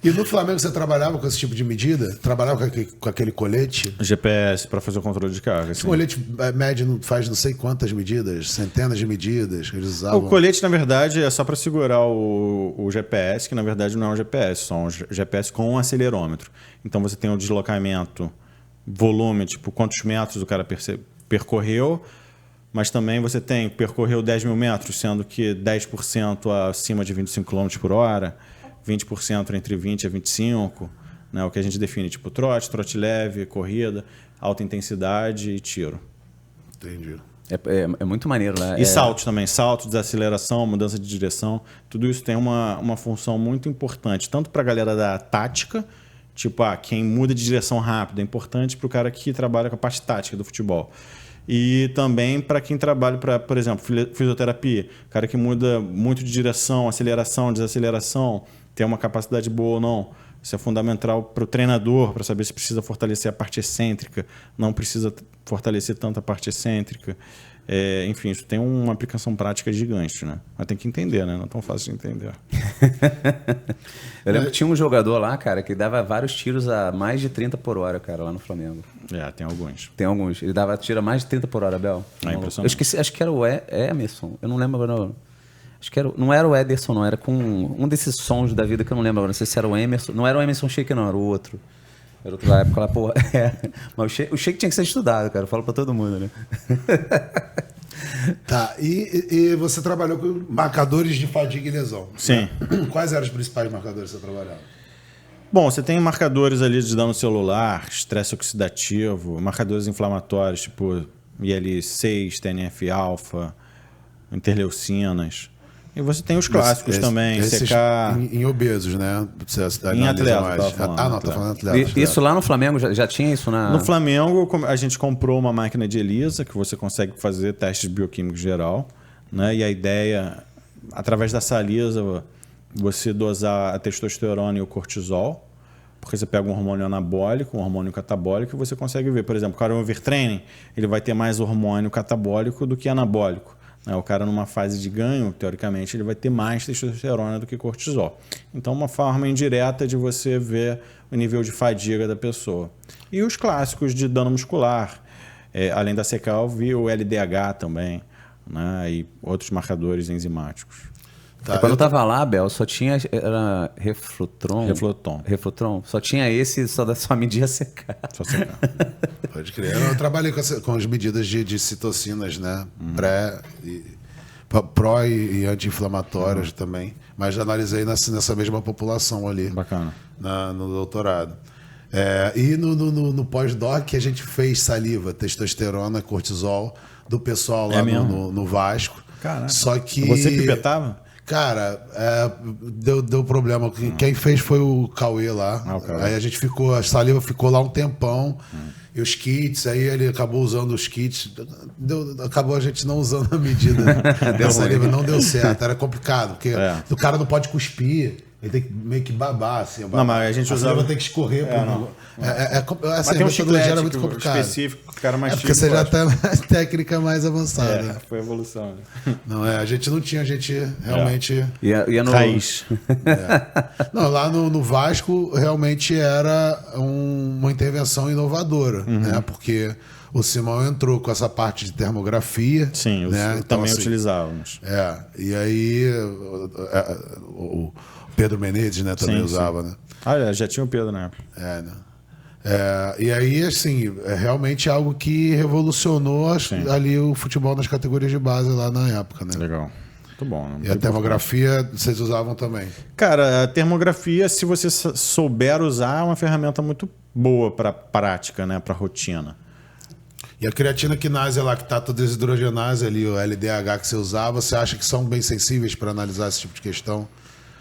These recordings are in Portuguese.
E no Flamengo você trabalhava com esse tipo de medida? Trabalhava com aquele colete? GPS para fazer o controle de carga. Esse colete médio faz não sei quantas medidas, centenas de medidas que eles usavam. O colete, na verdade, é só para segurar o GPS, que na verdade não é um GPS, são um GPS com um acelerômetro. Então você tem o deslocamento, volume, tipo quantos metros o cara percorreu, mas também você percorreu 10 mil metros, sendo que 10% acima de 25 km por hora, 20% entre 20 e 25, né, o que a gente define, tipo trote leve, corrida, alta intensidade e tiro. Entendi. É muito maneiro, né? E saltos também, salto, desaceleração, mudança de direção, tudo isso tem uma função muito importante, tanto para a galera da tática, tipo, quem muda de direção rápido é importante para o cara que trabalha com a parte tática do futebol. E também para quem trabalha, por exemplo, fisioterapia, cara que muda muito de direção, aceleração, desaceleração, tem uma capacidade boa ou não. Isso é fundamental para o treinador, para saber se precisa fortalecer a parte excêntrica, não precisa fortalecer tanto a parte excêntrica. Enfim, isso tem uma aplicação prática gigante, né? Mas tem que entender, né? Não é tão fácil de entender. Eu lembro que tinha um jogador lá, cara, que dava vários tiros a mais de 30 por hora, cara, lá no Flamengo. Tem alguns. Tem alguns. Ele dava tiro a mais de 30 por hora, Bel. É impressionante. Eu esqueci, acho que era o Emerson. Eu não lembro agora. Acho que não era o Ederson, não. Era com um desses sons da vida que eu não lembro agora. Não sei se era o Emerson. Não era o Emerson Sheik, não. Era o outro. Era outro da época lá, porra. Mas o Sheik tinha que ser estudado, cara. Eu falo pra todo mundo, né? Tá. E você trabalhou com marcadores de fadiga e lesão. Sim. Né? Quais eram os principais marcadores que você trabalhava? Bom, você tem marcadores ali de dano celular, estresse oxidativo, marcadores inflamatórios, tipo IL-6, TNF-alfa, interleucinas. E você tem os clássicos também, esses CK... Em obesos, né? Em atleta, tô falando atleta. Isso lá no Flamengo já tinha isso na... No Flamengo, a gente comprou uma máquina de ELISA, que você consegue fazer testes bioquímicos geral, né? E a ideia, através dessa ELISA, você dosar a testosterona e o cortisol, porque você pega um hormônio anabólico, um hormônio catabólico, e você consegue ver, por exemplo, o cara overtraining, ele vai ter mais hormônio catabólico do que anabólico. O cara numa fase de ganho, teoricamente, ele vai ter mais testosterona do que cortisol. Então, uma forma indireta de você ver o nível de fadiga da pessoa. E os clássicos de dano muscular. Além da CK, eu vi o LDH também, né? E outros marcadores enzimáticos. Tá, quando eu tava lá, Bel, só tinha... Era Reflutron. Só tinha esse, só media CK. Só CK. Pode crer. Eu trabalhei com as medidas de citocinas, né? Pró e anti-inflamatórias também. Mas analisei nessa mesma população ali. Bacana. No doutorado. E no pós-doc a gente fez saliva, testosterona, cortisol do pessoal lá no Vasco. Caraca. Só que... Você pipetava? Cara, deu problema. Quem fez foi o Cauê lá. Aí a gente a saliva ficou lá um tempão. E os kits, aí ele acabou usando os kits. Acabou a gente não usando a medida da saliva. Não deu certo. Era complicado, porque o cara não pode cuspir. Ele tem que meio que babar, assim. Não, mas a gente usava... tem que escorrer. Mas tem um chiclete era muito complicado. Específico, o cara mais porque você já tá na técnica mais avançada. Foi evolução. Né? Não, a gente não tinha, a gente realmente... Ia no... Raiz. Não, lá no Vasco realmente era uma intervenção inovadora, né? Porque o Simão entrou com essa parte de termografia. Sim, né? Então, também utilizávamos. E aí o Pedro Menezes, né, também usava, né? Já tinha o Pedro na época. Né? E aí, assim, realmente algo que revolucionou ali o futebol nas categorias de base lá na época, né? Legal. Muito bom. Né? E a termografia vocês usavam também? Cara, a termografia, se você souber usar, é uma ferramenta muito boa para prática, né? Para rotina. E a creatina quinase, a lactato desidrogenase ali, o LDH que você usava, você acha que são bem sensíveis para analisar esse tipo de questão?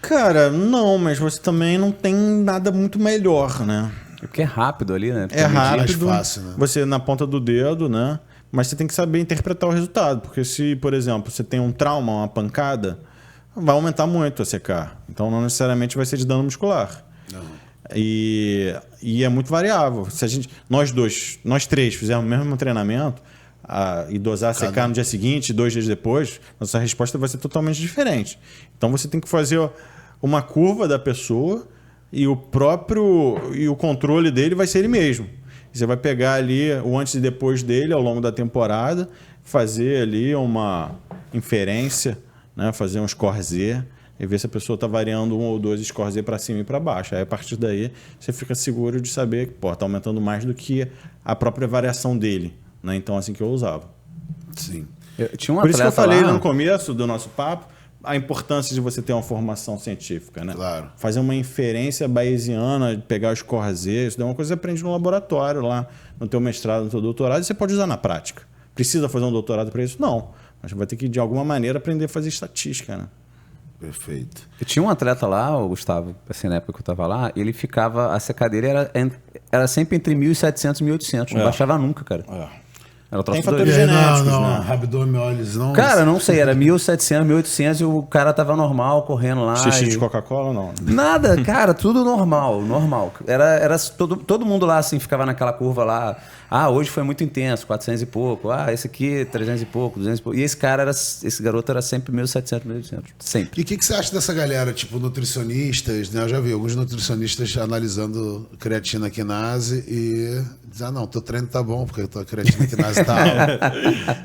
Cara, não, mas você também não tem nada muito melhor, né? Porque é rápido ali, né? É rápido, mais fácil, né? Você na ponta do dedo, né? Mas você tem que saber interpretar o resultado, porque se, por exemplo, você tem um trauma, uma pancada, vai aumentar muito a CK. Então não necessariamente vai ser de dano muscular. Não. E é muito variável. Se nós três fizermos o mesmo treinamento e dosar a CK no dia seguinte, 2 dias depois, nossa resposta vai ser totalmente diferente. Então você tem que fazer uma curva da pessoa e o controle dele vai ser ele mesmo. Você vai pegar ali o antes e depois dele ao longo da temporada, fazer ali uma inferência, né? Fazer um score Z e ver se a pessoa está variando 1 ou 2 score Z para cima e para baixo. Aí, a partir daí, você fica seguro de saber que está aumentando mais do que a própria variação dele. Né? Então, assim que eu usava. Sim. Por isso que eu falei no começo do nosso papo, a importância de você ter uma formação científica. Né? Claro. Fazer uma inferência bayesiana, pegar o score Z, isso é uma coisa que você aprende no laboratório, lá no teu mestrado, no teu doutorado, e você pode usar na prática. Precisa fazer um doutorado para isso? Não. Mas vai ter que, de alguma maneira, aprender a fazer estatística, né? Perfeito. Eu tinha um atleta lá, o Gustavo, assim, na época que eu estava lá, ele ficava, a CK dele era sempre entre 1.700 e 1.800, não baixava nunca, cara. Era Tem troço fatores doido. genéticos, não, né? rabdomiolis, não. Cara, não sei, era 1.700, 1.800 e o cara tava normal, correndo lá. Xixi de Coca-Cola, não. Nada, cara, tudo normal. Era todo mundo lá, assim, ficava naquela curva lá. Ah, hoje foi muito intenso, 400 e pouco. Ah, esse aqui, 300 e pouco, 200 e pouco. E esse garoto era sempre 1.700, 1.800. Sempre. E o que você acha dessa galera, tipo, nutricionistas, né? Eu já vi alguns nutricionistas analisando creatina quinase e dizem, não, teu treino tá bom, porque tua creatina quinase tá alta.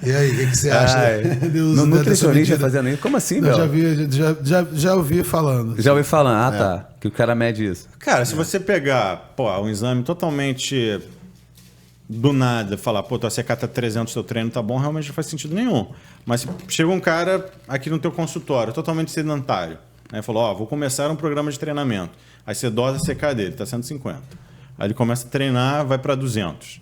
E aí, o que você acha? No nutricionista fazendo isso? Como assim, velho? Já ouvi falando. Já ouvi falando, tá. Que o cara mede isso. Cara, se você pegar um exame totalmente do nada, falar, tua CK tá 300, teu treino tá bom, realmente não faz sentido nenhum. Mas chega um cara aqui no teu consultório, totalmente sedentário, né? Falou, vou começar um programa de treinamento. Aí você dosa a CK dele, tá 150. Aí ele começa a treinar, vai para 200.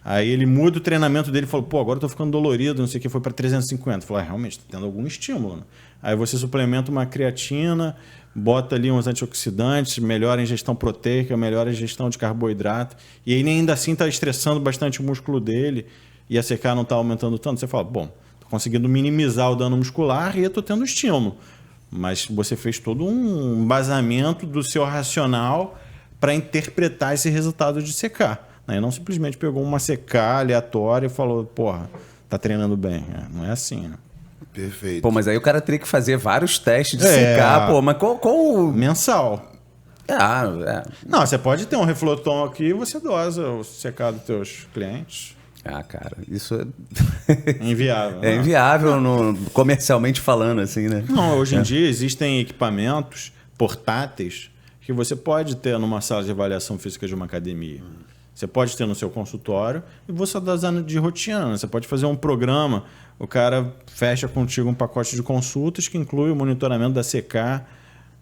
Aí ele muda o treinamento dele e falou, agora eu tô ficando dolorido, não sei o que, foi para 350. Falou, realmente, tá tendo algum estímulo, né? Aí você suplementa uma creatina, bota ali uns antioxidantes, melhora a ingestão proteica, melhora a ingestão de carboidrato, e aí ainda assim está estressando bastante o músculo dele, e a CK não está aumentando tanto. Você fala, estou conseguindo minimizar o dano muscular e estou tendo estímulo. Mas você fez todo um embasamento do seu racional para interpretar esse resultado de CK. Né? E não simplesmente pegou uma CK aleatória e falou, tá treinando bem. Não é assim, né? Perfeito. Mas aí o cara teria que fazer vários testes de CK, mas qual... Mensal. Não, você pode ter um reflotom aqui e você dosa o CK dos teus clientes. Cara, isso é inviável. É inviável comercialmente falando, assim, né? Não, hoje em dia existem equipamentos portáteis que você pode ter numa sala de avaliação física de uma academia. Você pode ter no seu consultório e você dosando de rotina. Né? Você pode fazer um programa, o cara fecha contigo um pacote de consultas que inclui o monitoramento da CK.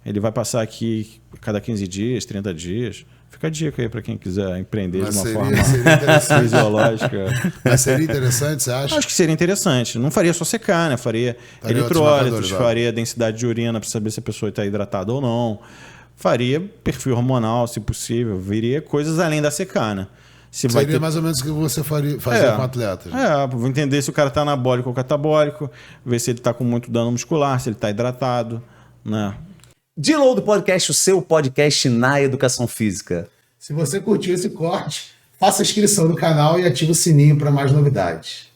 Ele vai passar aqui cada 15 dias, 30 dias. Fica a dica aí para quem quiser empreender de uma forma fisiológica. Mas seria interessante, você acha? Acho que seria interessante. Não faria só CK, né? Faria eletrólitos, faria densidade de urina para saber se a pessoa está hidratada ou não. Faria perfil hormonal, se possível. Viria coisas além da CK, né? Seria mais ou menos o que você fazia com atletas. Vou entender se o cara está anabólico ou catabólico, ver se ele está com muito dano muscular, se ele está hidratado, né? Download Podcast, o seu podcast na educação física. Se você curtiu esse corte, faça a inscrição no canal e ative o sininho para mais novidades.